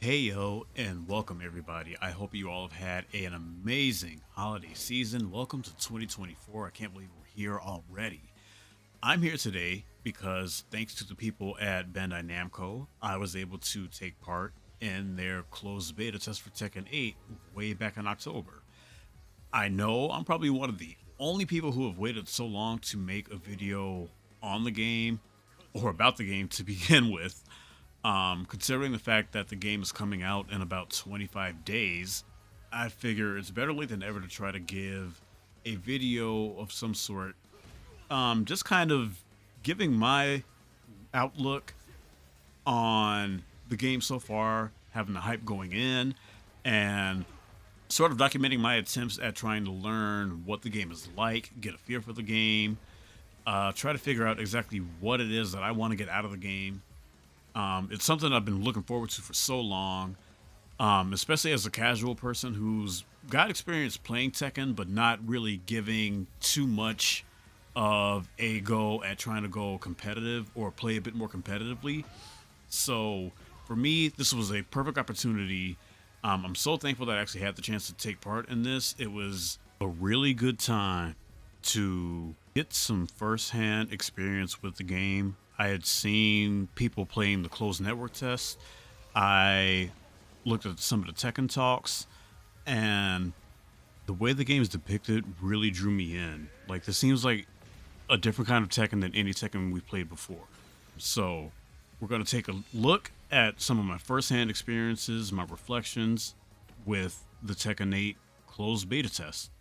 Hey yo, and welcome everybody. I hope you all have had an amazing holiday season. Welcome to 2024. I can't believe we're here already. I'm here today because thanks to the people at Bandai Namco, I was able to take part in their closed beta test for Tekken 8 way back in October. I know I'm probably one of the only people who have waited so long to make a video on the game or about the game to begin with. Considering the fact that the game is coming out in about 25 days, I figure it's better late than ever to try to give a video of some sort. Just kind of giving my outlook on the game so far, having the hype going in, and sort of documenting my attempts at trying to learn what the game is like, get a feel for the game, try to figure out exactly what it is that I want to get out of the game. It's something I've been looking forward to for so long, especially as a casual person who's got experience playing Tekken, but not really giving too much of a go at trying to go competitive or play a bit more competitively. So for me, this was a perfect opportunity. I'm so thankful that I actually had the chance to take part in this. It was a really good time to get some firsthand experience with the game. I had seen people playing the closed network test. I looked at some of the Tekken talks, and the way the game is depicted really drew me in. Like, this seems like a different kind of Tekken than any Tekken we've played before. So, we're going to take a look at some of my firsthand experiences, my reflections with the Tekken 8 closed beta test.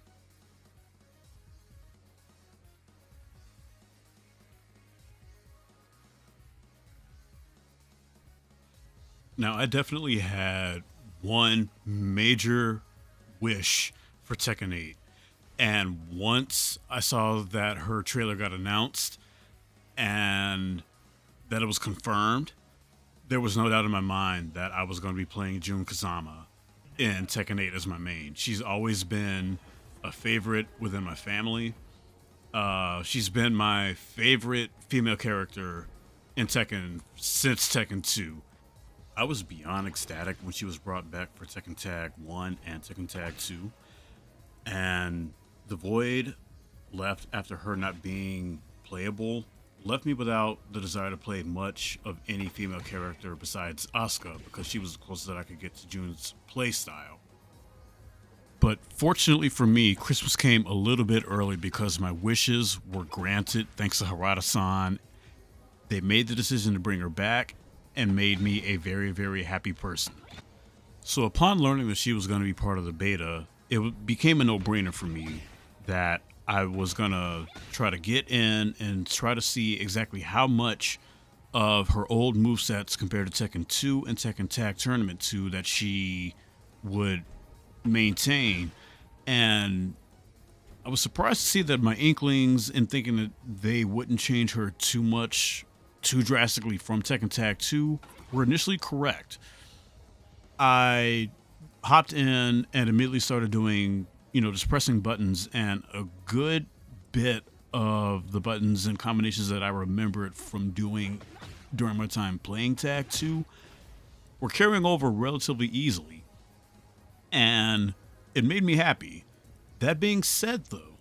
Now, I definitely had one major wish for Tekken 8. And once I saw that her trailer got announced and that it was confirmed, there was no doubt in my mind that I was going to be playing Jun Kazama in Tekken 8 as my main. She's always been a favorite within my family. She's been my favorite female character in Tekken since Tekken 2. I was beyond ecstatic when she was brought back for Tekken Tag 1 and Tekken Tag 2. And the void left after her not being playable left me without the desire to play much of any female character besides Asuka because she was the closest that I could get to Jun's playstyle. But fortunately for me, Christmas came a little bit early because my wishes were granted thanks to Harada-san. They made the decision to bring her back and made me a very, very happy person. So upon learning that she was going to be part of the beta, it became a no-brainer for me that I was going to try to get in and try to see exactly how much of her old movesets compared to Tekken 2 and Tekken Tag Tournament 2 that she would maintain. And I was surprised to see that my inklings in thinking that they wouldn't change her too much, too drastically from Tekken Tag 2 were initially correct. I hopped in and immediately started doing, just pressing buttons, and a good bit of the buttons and combinations that I remembered from doing during my time playing Tag 2 were carrying over relatively easily. And it made me happy. That being said, though,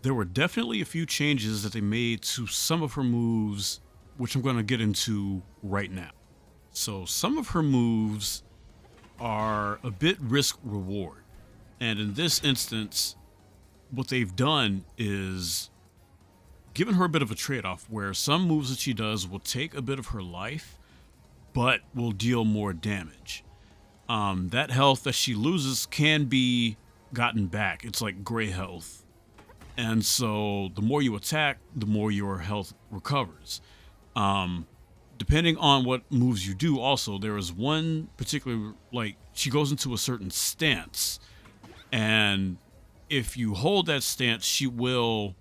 there were definitely a few changes that they made to some of her moves, which I'm going to get into right now. So some of her moves are a bit risk reward. And in this instance, what they've done is given her a bit of a trade-off where some moves that she does will take a bit of her life, but will deal more damage. That health that she loses can be gotten back. It's like gray health. And so the more you attack, the more your health recovers. Depending on what moves you do, also, there is one particular, like, she goes into a certain stance. And if you hold that stance, she will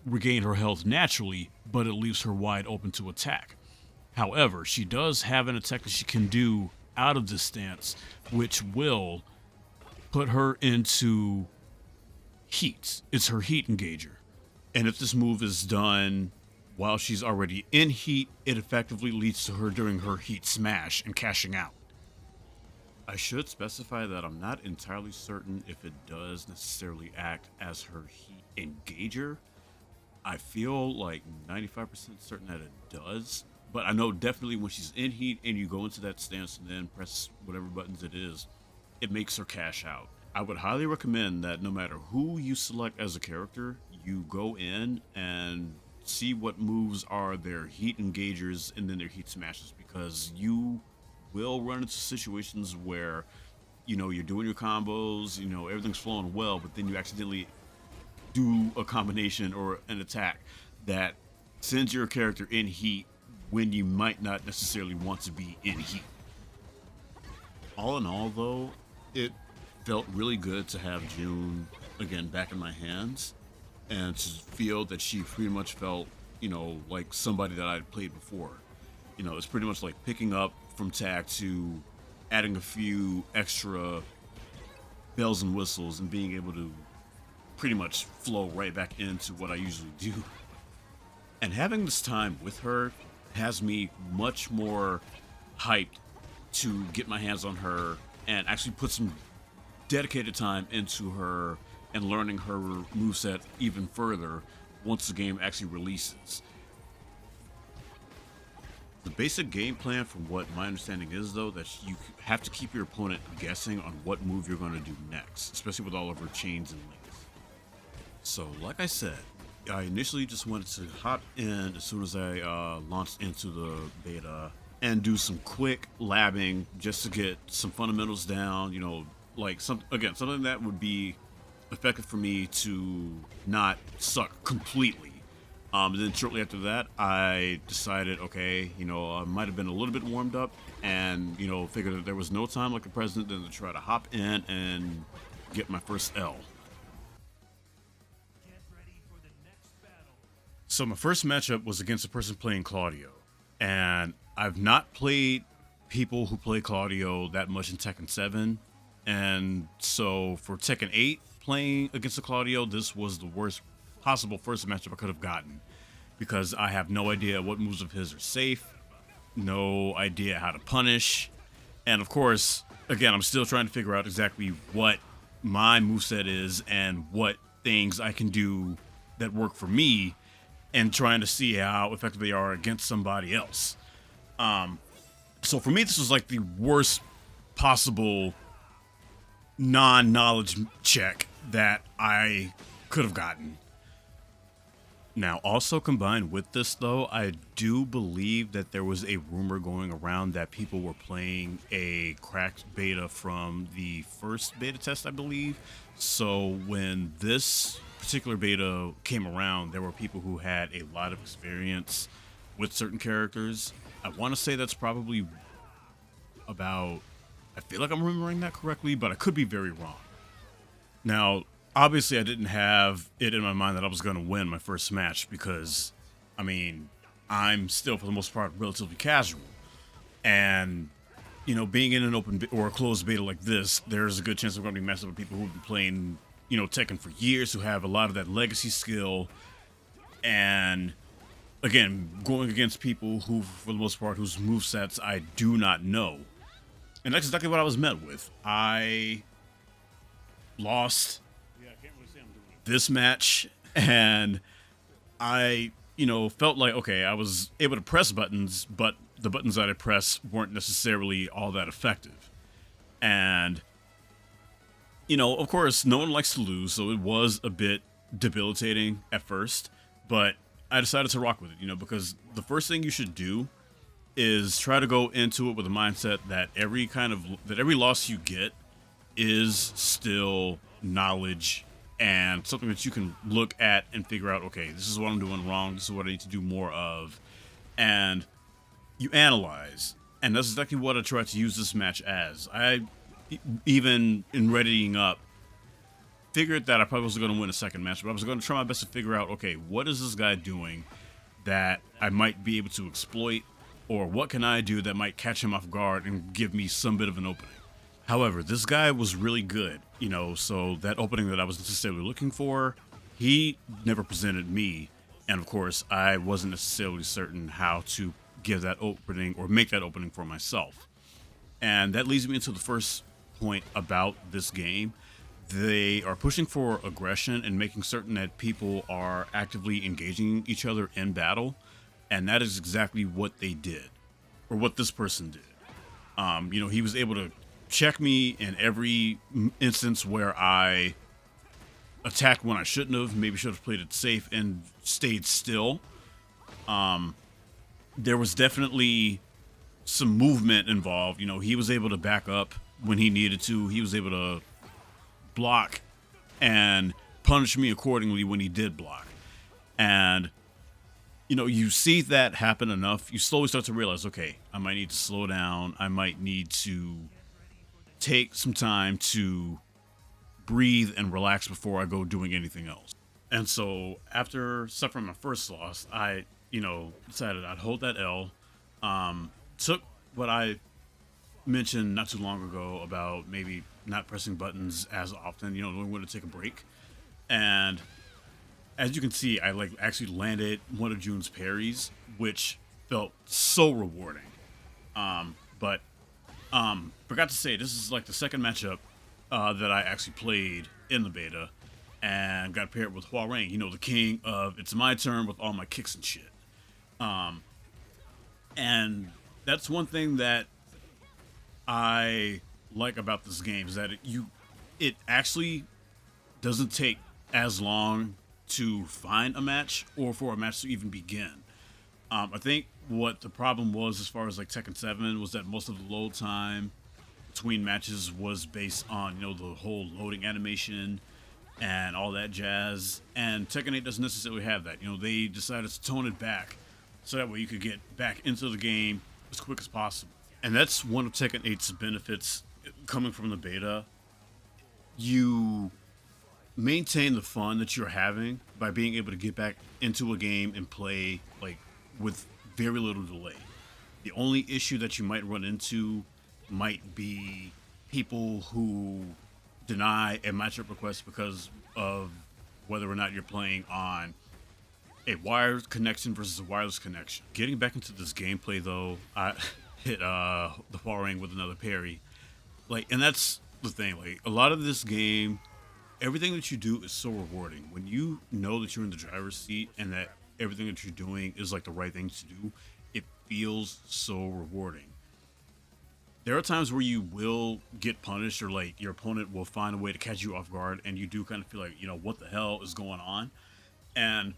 regain her health naturally, but it leaves her wide open to attack. However, she does have an attack that she can do out of this stance, which will put her into heat. It's her heat engager. And if this move is done while she's already in heat, it effectively leads to her doing her heat smash and cashing out. I should specify that I'm not entirely certain if it does necessarily act as her heat engager. I feel like 95% certain that it does, but I know definitely when she's in heat and you go into that stance and then press whatever buttons it is, it makes her cash out. I would highly recommend that no matter who you select as a character, you go in and see what moves are their heat engagers and then their heat smashes, because you will run into situations where you're doing your combos, everything's flowing well, but then you accidentally do a combination or an attack that sends your character in heat when you might not necessarily want to be in heat. All in all, though, it felt really good to have June again back in my hands and to feel that she pretty much felt, like somebody that I'd played before. It's pretty much like picking up from tag to adding a few extra bells and whistles and being able to pretty much flow right back into what I usually do. And having this time with her has me much more hyped to get my hands on her and actually put some dedicated time into her and learning her moveset even further once the game actually releases. The basic game plan, from what my understanding is, though, that you have to keep your opponent guessing on what move you're going to do next, especially with all of her chains and links. So, like I said, I initially just wanted to hop in as soon as I launched into the beta and do some quick labbing just to get some fundamentals down, like something that would be effective for me to not suck completely. Then shortly after that, I decided, okay, I might have been a little bit warmed up and, figured that there was no time like the present than to try to hop in and get my first L. So my first matchup was against a person playing Claudio, and I've not played people who play Claudio that much in Tekken 7, and so for Tekken 8, playing against a Claudio, this was the worst possible first matchup I could have gotten, because I have no idea what moves of his are safe, no idea how to punish, and of course, again, I'm still trying to figure out exactly what my moveset is and what things I can do that work for me, and trying to see how effective they are against somebody else. So for me, this was like the worst possible non-knowledge check that I could have gotten. Now, also combined with this, though, I do believe that there was a rumor going around that people were playing a cracked beta from the first beta test, I believe. So when this particular beta came around, there were people who had a lot of experience with certain characters. I want to say that's probably about, I feel like I'm remembering that correctly, but I could be very wrong. Now, obviously, I didn't have it in my mind that I was going to win my first match because, I'm still, for the most part, relatively casual. And, being in an open or a closed beta like this, there's a good chance I'm going to be messing with people who've been playing, Tekken for years, who have a lot of that legacy skill. And, again, going against people who, for the most part, whose movesets I do not know. And that's exactly what I was met with. I lost this match, and I, felt like, okay, I was able to press buttons, but the buttons that I pressed weren't necessarily all that effective. And, of course, no one likes to lose, so it was a bit debilitating at first, but I decided to rock with it, because the first thing you should do is try to go into it with a mindset that every loss you get is still knowledge and something that you can look at and figure out, okay, this is what I'm doing wrong, this is what I need to do more of, and you analyze. And that's exactly what I tried to use this match as. I, even in readying up, figured that I probably wasn't going to win a second match, but I was going to try my best to figure out, okay, what is this guy doing that I might be able to exploit, or what can I do that might catch him off guard and give me some bit of an opening. However, this guy was really good, so that opening that I was necessarily looking for, he never presented me, and of course, I wasn't necessarily certain how to give that opening or make that opening for myself. And that leads me into the first point about this game. They are pushing for aggression and making certain that people are actively engaging each other in battle, and that is exactly what they did, or what this person did. He was able to check me in every instance where I attacked when I shouldn't have. Maybe should have played it safe and stayed still. There was definitely some movement involved. He was able to back up when he needed to. He was able to block and punish me accordingly when he did block. And you see that happen enough, you slowly start to realize, okay, I might need to slow down. I might need to take some time to breathe and relax before I go doing anything else. And so after suffering my first loss, I, decided I'd hold that L. Took what I mentioned not too long ago about maybe not pressing buttons as often, knowing when to take a break. And as you can see, I actually landed one of June's parries, which felt so rewarding. But forgot to say, this is like the second matchup that I actually played in the beta, and got paired with Huarang, the king of it's my turn with all my kicks and shit. And that's one thing that I like about this game, is that it actually doesn't take as long to find a match or for a match to even begin. I think what the problem was as far as like Tekken 7 was that most of the load time between matches was based on, the whole loading animation and all that jazz. And Tekken 8 doesn't necessarily have that. They decided to tone it back so that way you could get back into the game as quick as possible. And that's one of Tekken 8's benefits coming from the beta. You maintain the fun that you're having by being able to get back into a game and play with very little delay. The only issue that you might run into might be people who deny a matchup request because of whether or not you're playing on a wired connection versus a wireless connection. Getting back into this gameplay though, I hit the Huarang with another parry. And that's the thing, a lot of this game, everything that you do is so rewarding. When you know that you're in the driver's seat and that everything that you're doing is the right thing to do, it feels so rewarding. There are times where you will get punished, or your opponent will find a way to catch you off guard, and you do kind of feel like, what the hell is going on? And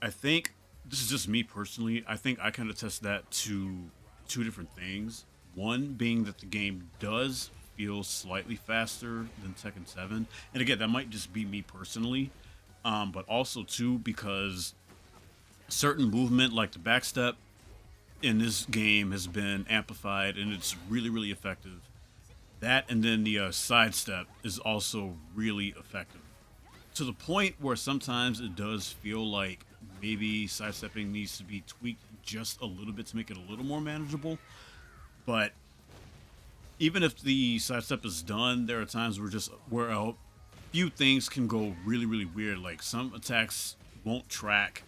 I think, this is just me personally, I think I kind of test that to two different things. One being that the game does feel slightly faster than Tekken 7. And again, that might just be me personally. But also too, because certain movement like the backstep in this game has been amplified and it's really, really effective. That, and then the sidestep is also really effective. To the point where sometimes it does feel like maybe sidestepping needs to be tweaked just a little bit to make it a little more manageable. But even if the sidestep is done, there are times where a few things can go really, really weird. Some attacks won't track,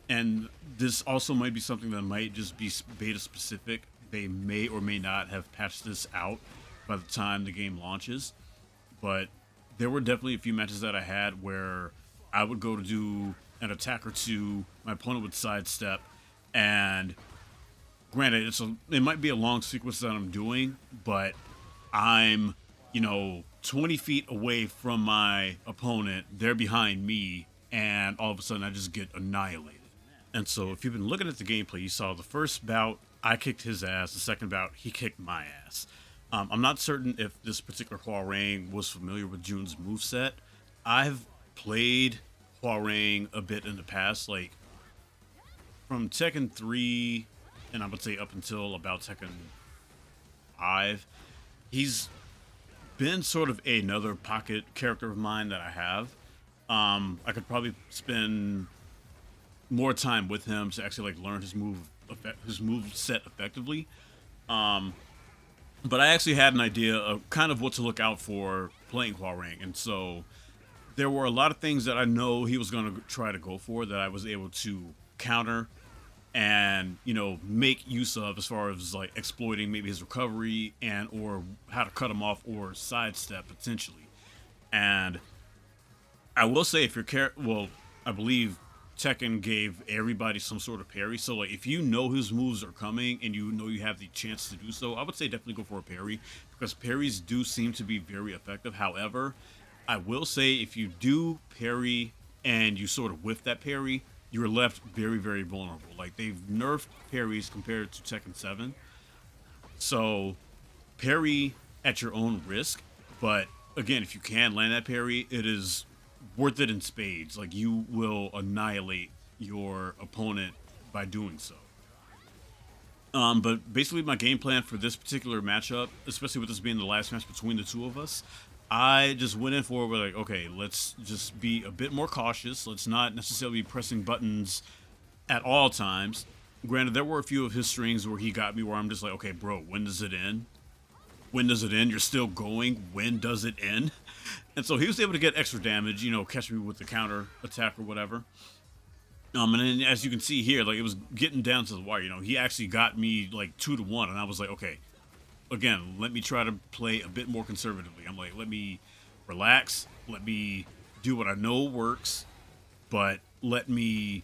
and this also might be something that might just be beta specific. They may or may not have patched this out by the time the game launches, but there were definitely a few matches that I had where I would go to do an attack or two, my opponent would sidestep, and granted, it might be a long sequence that I'm doing, but I'm, 20 feet away from my opponent, they're behind me, and all of a sudden I just get annihilated. And so if you've been looking at the gameplay, you saw the first bout, I kicked his ass. The second bout, he kicked my ass. I'm not certain if this particular Huarang was familiar with June's moveset. I've played Huarang a bit in the past, from Tekken 3, and I would say up until about Tekken 5. He's been sort of another pocket character of mine that I have. I could probably spend more time with him to actually learn his move set effectively. But I actually had an idea of kind of what to look out for playing Huarang, and so there were a lot of things that I know he was going to try to go for that I was able to counter and make use of as far as like exploiting maybe his recovery and or how to cut him off or sidestep potentially. And I will say if I believe Tekken gave everybody some sort of parry. So like if you know his moves are coming and you know you have the chance to do so, I would say definitely go for a parry because parries do seem to be very effective. However, I will say if you do parry and you sort of whiff that parry, you're left very, very vulnerable. Like they've nerfed parries compared to Tekken 7. So parry at your own risk. But again, if you can land that parry, it is worth it in spades. Like you will annihilate your opponent by doing so. But basically, my game plan for this particular matchup, especially with this being the last match between the two of us, I just went in for it with like, okay, let's just be a bit more cautious. Let's not necessarily be pressing buttons at all times. Granted, there were a few of his strings where he got me where I'm just like, okay, bro, when does it end? When does it end? You're still going. When does it end? And so he was able to get extra damage, catch me with the counter attack or whatever. And then as you can see here, like it was getting down to the wire. He actually got me like 2-1, and I was like, okay, again, let me try to play a bit more conservatively. I'm like, let me relax, let me do what I know works, but let me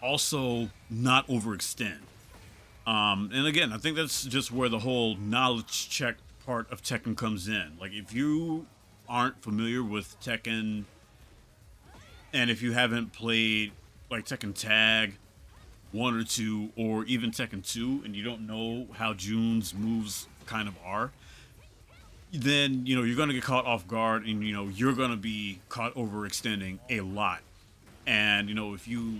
also not overextend. And again, I think that's just where the whole knowledge check part of Tekken comes in. Like, if you aren't familiar with Tekken, and if you haven't played like Tekken Tag 1 or 2, or even Tekken 2, and you don't know how June's moves kind of are, then you're gonna get caught off guard, and you're gonna be caught overextending a lot. And if you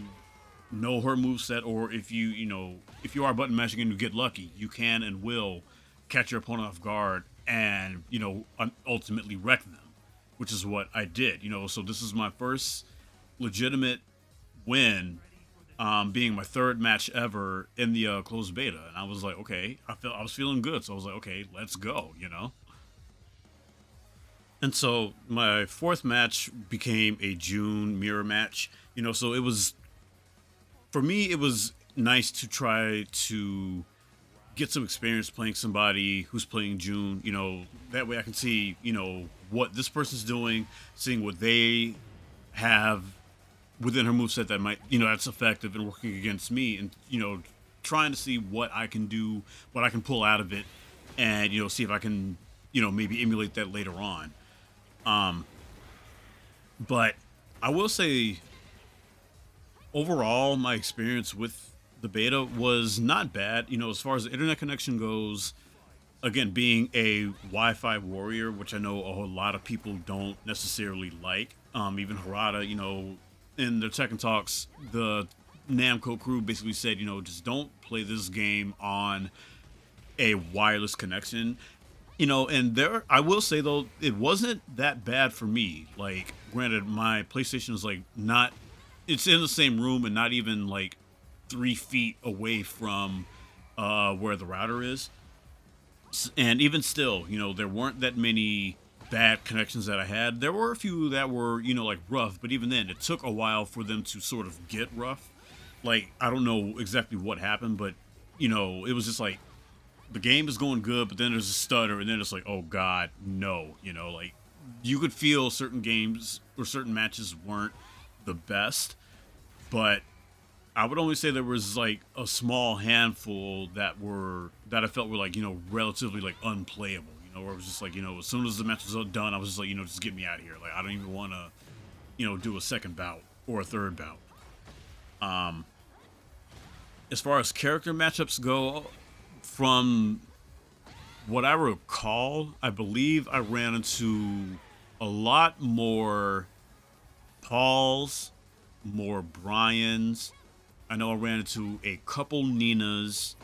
know her moveset, or if you are button mashing and you get lucky, you can and will catch your opponent off guard and ultimately wreck them, which is what I did. So this is my first legitimate win, being my third match ever in the closed beta, and I was like, okay, I was feeling good, so I was like, okay, let's go. And so my fourth match became a June mirror match. So it was, for me, it was nice to try to get some experience playing somebody who's playing June. That way I can see, what this person's doing, seeing what they have within her moveset that might, that's effective and working against me, and, trying to see what I can do, what I can pull out of it, and, see if I can, maybe emulate that later on. But I will say, overall, my experience with the beta was not bad. As far as the internet connection goes, again, being a Wi-Fi warrior, which I know a whole lot of people don't necessarily like. Even Harada, in the Tekken Talks, the Namco crew basically said, just don't play this game on a wireless connection. And there, I will say though, it wasn't that bad for me. Like, granted, my PlayStation is like not, it's in the same room and not even like 3 feet away from where the router is. And even still, there weren't that many bad connections that I had. There were a few that were, like rough, but even then, it took a while for them to sort of get rough. Like, I don't know exactly what happened, but, it was just like, the game is going good, but then there's a stutter, and then it's like, oh god, no. Like, you could feel certain games or certain matches weren't the best, but I would only say there was like a small handful that I felt were like, relatively like unplayable, where it was just like, as soon as the match was done, I was just like, just get me out of here. Like, I don't even want to, do a second bout or a third bout. As far as character matchups go, from what I recall, I believe I ran into a lot more Pauls, more Brians. I know I ran into a couple Ninas.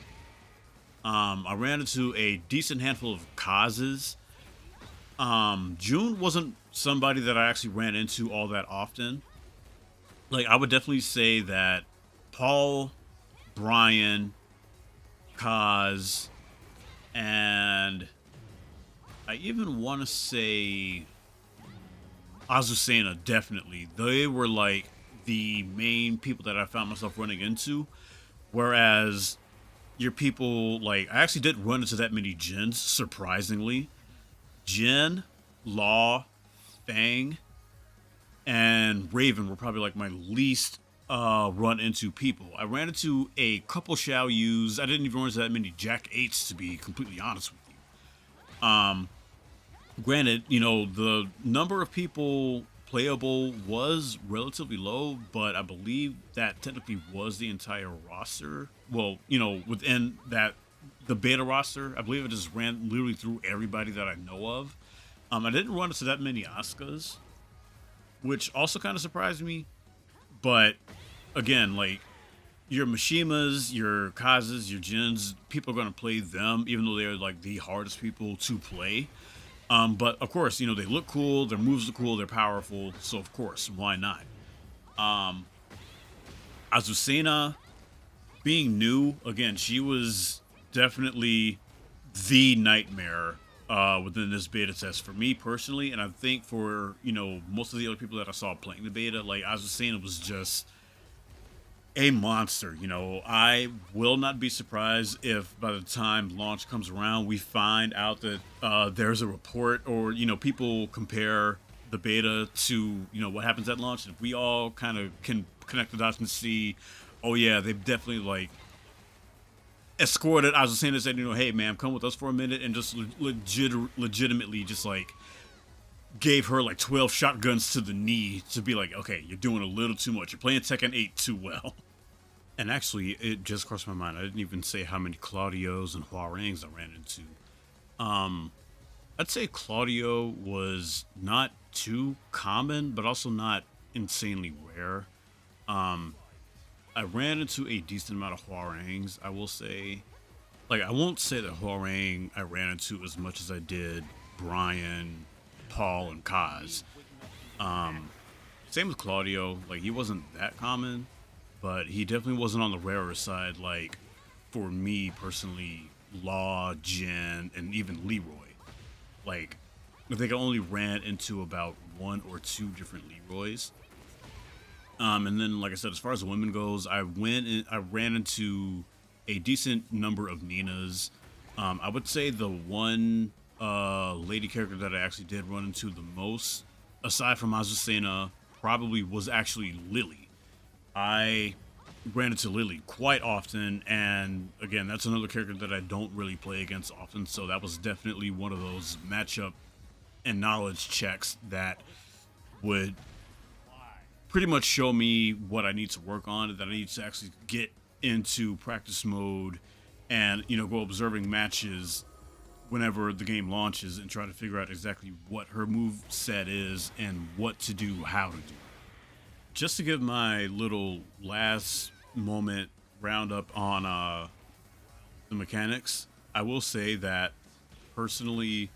I ran into a decent handful of Kazes. June wasn't somebody that I actually ran into all that often. Like, I would definitely say that Paul, Brian, Kaz, and I even want to say Azucena, definitely. They were like the main people that I found myself running into. Whereas your people, like, I actually didn't run into that many Jins, surprisingly. Jin, Law, Fang, and Raven were probably like my least run into people. I ran into a couple Xiao Yus. I didn't even run into that many Jack 8s, to be completely honest with you. Granted, the number of people playable was relatively low, but I believe that technically was the entire roster. Well, within that, the beta roster, I believe it just ran literally through everybody that I know of. I didn't run into that many Asukas, which also kind of surprised me. But again, like, your Mishimas, your Kazas, your Jins, people are going to play them, even though they're like the hardest people to play. But of course, they look cool, their moves are cool, they're powerful, so of course, why not? Um, Azucena, being new, again, she was definitely the nightmare within this beta test for me personally, and I think for most of the other people that I saw playing the beta, like, Azucena was just a monster. I will not be surprised if by the time launch comes around, we find out that there's a report, or people compare the beta to what happens at launch, and if we all kind of can connect the dots and see, oh yeah, they've definitely like escorted. I was saying this, said, hey man, come with us for a minute, and just legitimately just like gave her like 12 shotguns to the knee to be like, okay, you're doing a little too much. You're playing Tekken 8 too well. And actually, it just crossed my mind. I didn't even say how many Claudios and Huarangs I ran into. Um, I'd say Claudio was not too common, but also not insanely rare. Um, I ran into a decent amount of Huarangs, I will say. Like, I won't say that Huarang I ran into as much as I did Brian, Paul, and Kaz. Um, Same with Claudio. Like, he wasn't that common, but he definitely wasn't on the rarer side. Like, for me personally, Law, Jen, and even Leroy. Like, I think I only ran into about one or two different Leroys. And then, like I said, as far as the women goes, I ran into a decent number of Ninas. I would say the one lady character that I actually did run into the most, aside from Azucena, probably was actually Lili. I ran into Lili quite often, and again, that's another character that I don't really play against often, so that was definitely one of those matchup and knowledge checks that would pretty much show me what I need to work on, that I need to actually get into practice mode and go observing matches whenever the game launches and try to figure out exactly what her move set is and what to do, how to do it. Just to give my little last moment roundup on the mechanics, I will say that personally,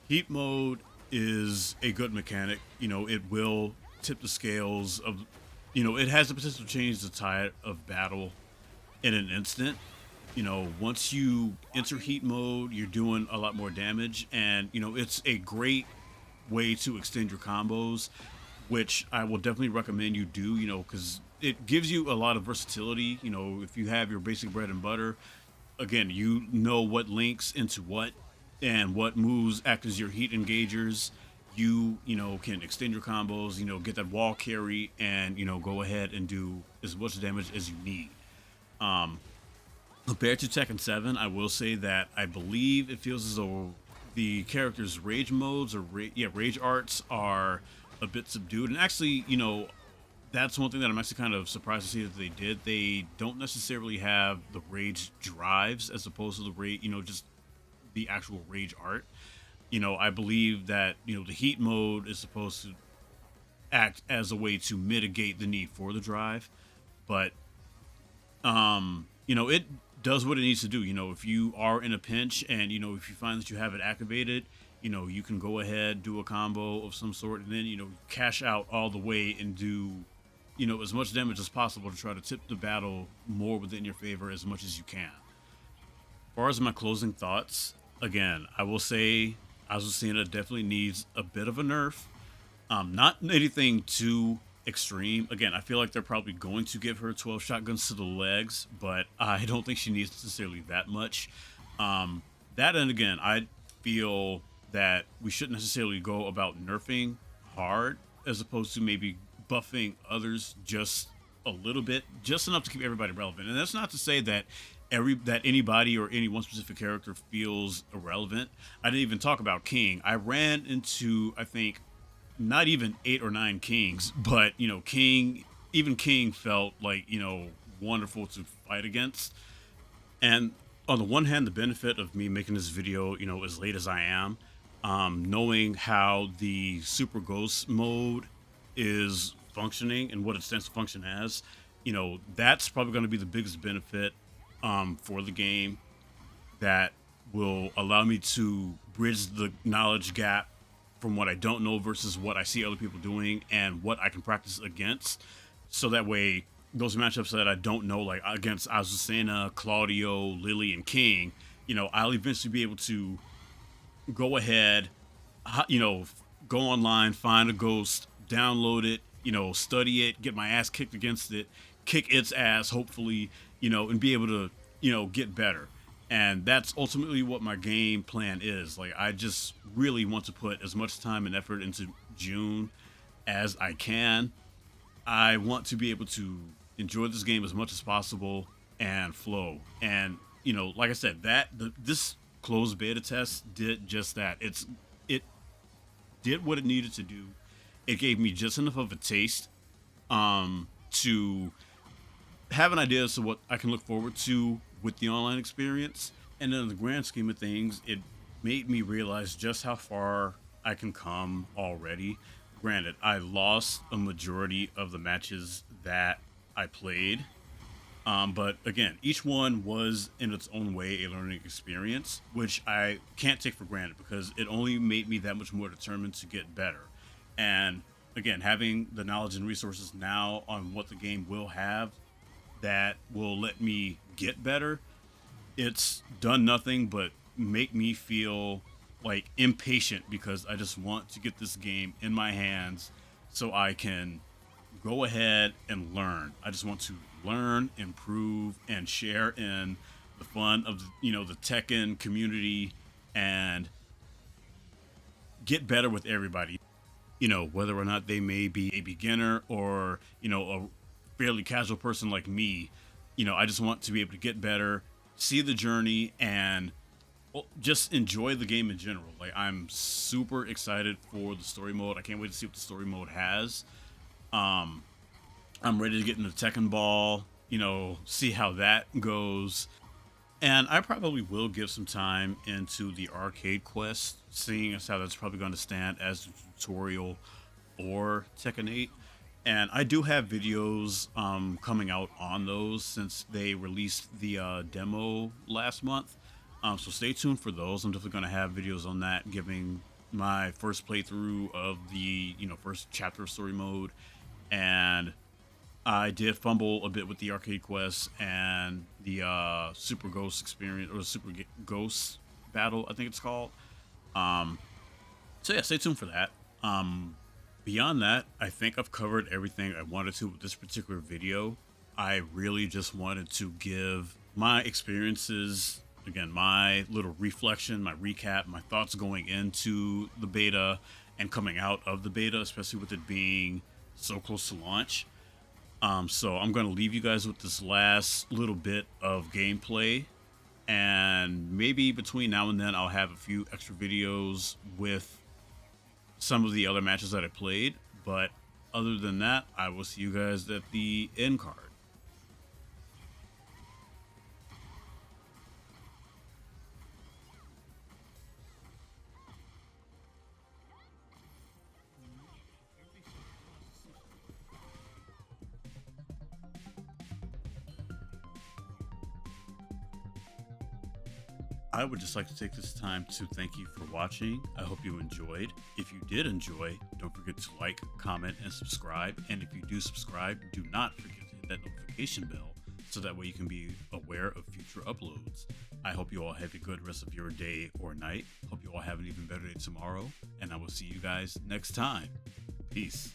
heat mode is a good mechanic. It will tip the scales of, it has the potential to change the tide of battle in an instant. Once you enter heat mode, you're doing a lot more damage, and it's a great way to extend your combos, which I will definitely recommend you do. Because it gives you a lot of versatility. If you have your basic bread and butter, again, you know what links into what and what moves act as your heat engagers. You can extend your combos, get that wall carry, and go ahead and do as much damage as you need. Um, Compared to Tekken 7, I will say that I believe it feels as though the characters' rage modes or rage arts are a bit subdued. And actually, that's one thing that I'm actually kind of surprised to see that they did. They don't necessarily have the rage drives as opposed to the rage, just the actual rage art. I believe that the heat mode is supposed to act as a way to mitigate the need for the drive, but it does what it needs to do. If you are in a pinch and if you find that you have it activated, you can go ahead, do a combo of some sort, and then cash out all the way and do as much damage as possible to try to tip the battle more within your favor as much as you can. As far as my closing thoughts, again, I will say Azucena definitely needs a bit of a nerf. Not anything too extreme. Again, I feel like they're probably going to give her 12 shotguns to the legs, but I don't think she needs necessarily that much. Um, that, and again, I feel that we shouldn't necessarily go about nerfing hard as opposed to maybe buffing others just a little bit, just enough to keep everybody relevant. And that's not to say that anybody or any one specific character feels irrelevant. I didn't even talk about King. I ran into, I think, not even 8 or 9 Kings, but King felt like, wonderful to fight against. And on the one hand, the benefit of me making this video, as late as I am, knowing how the Super Ghost mode is functioning and what it stands to function as, that's probably going to be the biggest benefit for the game that will allow me to bridge the knowledge gap from what I don't know versus what I see other people doing and what I can practice against. So that way, those matchups that I don't know, like against Azucena, Claudio, Lili, and King, I'll eventually be able to go ahead, go online, find a ghost, download it, study it, get my ass kicked against it, kick its ass, hopefully, and be able to, get better. And that's ultimately what my game plan is. Like, I just really want to put as much time and effort into June as I can. I want to be able to enjoy this game as much as possible and flow. And, like I said, this closed beta test did just that. It did what it needed to do. It gave me just enough of a taste to have an idea as to what I can look forward to with the online experience. And in the grand scheme of things, it made me realize just how far I can come already. Granted, I lost a majority of the matches that I played. But again, each one was in its own way a learning experience, which I can't take for granted because it only made me that much more determined to get better. And again, having the knowledge and resources now on what the game will have that will let me get better, it's done nothing but make me feel like impatient because I just want to get this game in my hands so I can go ahead and learn. I just want to learn, improve, and share in the fun of the Tekken community and get better with everybody. Whether or not they may be a beginner or a fairly casual person like me. I just want to be able to get better, see the journey, and just enjoy the game in general. Like, I'm super excited for the story mode. I can't wait to see what the story mode has. I'm ready to get into Tekken Ball, see how that goes. And I probably will give some time into the arcade quest, seeing as how that's probably going to stand as a tutorial for Tekken 8. And I do have videos coming out on those since they released the demo last month. So stay tuned for those. I'm definitely going to have videos on that, giving my first playthrough of the first chapter of story mode. And I did fumble a bit with the arcade quest and the Super Ghost experience, or Ghost battle, I think it's called. So yeah, stay tuned for that. Beyond that, I think I've covered everything I wanted to with this particular video. I really just wanted to give my experiences, again, my little reflection, my recap, my thoughts going into the beta and coming out of the beta, especially with it being so close to launch. So I'm going to leave you guys with this last little bit of gameplay, and maybe between now and then I'll have a few extra videos with some of the other matches that I played. But other than that, I will see you guys at the end card. I would just like to take this time to thank you for watching. I hope you enjoyed. If you did enjoy, don't forget to like, comment, and subscribe. And if you do subscribe, do not forget to hit that notification bell so that way you can be aware of future uploads. I hope you all have a good rest of your day or night. Hope you all have an even better day tomorrow. And I will see you guys next time. Peace.